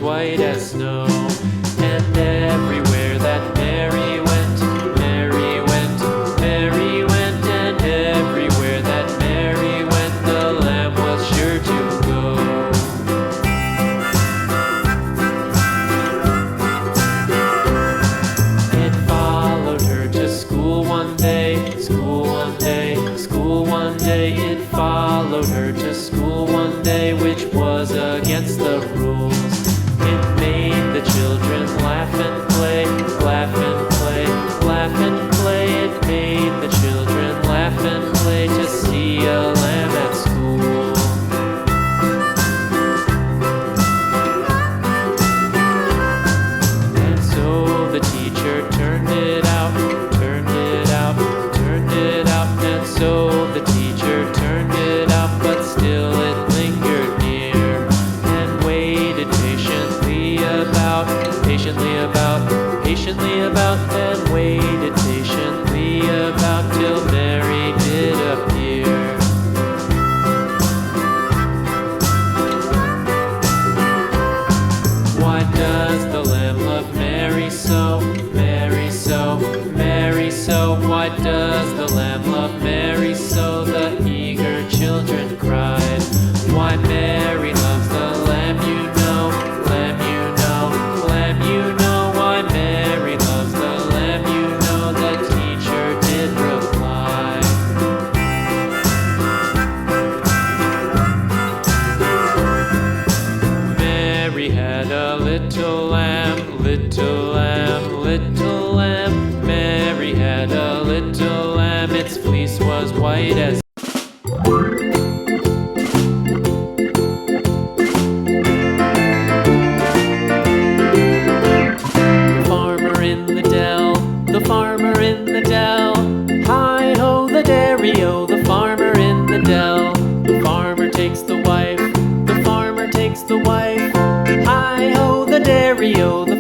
white as snow. And everywhere that Mary went, Mary went, Mary went, and everywhere that Mary went, the lamb was sure to go. It followed her to school one day, school one day, school one day. It followed her to school one day, which was against the rules. It made the children laugh and play, laugh and play, laugh and play. It made the children laugh and play to see a lamb at school. And so the teacher turned it out, turned it out, turned it out. And so the teacher turned it out, but still it lingered near and waited patiently about, patiently about, and waited patiently about till Mary did appear. Why does the lamb love Mary so, Mary so, Mary so? Why does the lamb love Mary so? The eager children cried. Why Mary loves the lamb, you know, lamb, you know, lamb, you know. Why Mary loves the lamb, you know, the teacher did reply. Mary had a little lamb, little lamb, little lamb. Mary had a little lamb, its fleece was white as the farmer in the dell. Hi-ho, the dairy-o, the farmer in the dell. The farmer takes the wife, the farmer takes the wife. Hi-ho, the dairy-o, the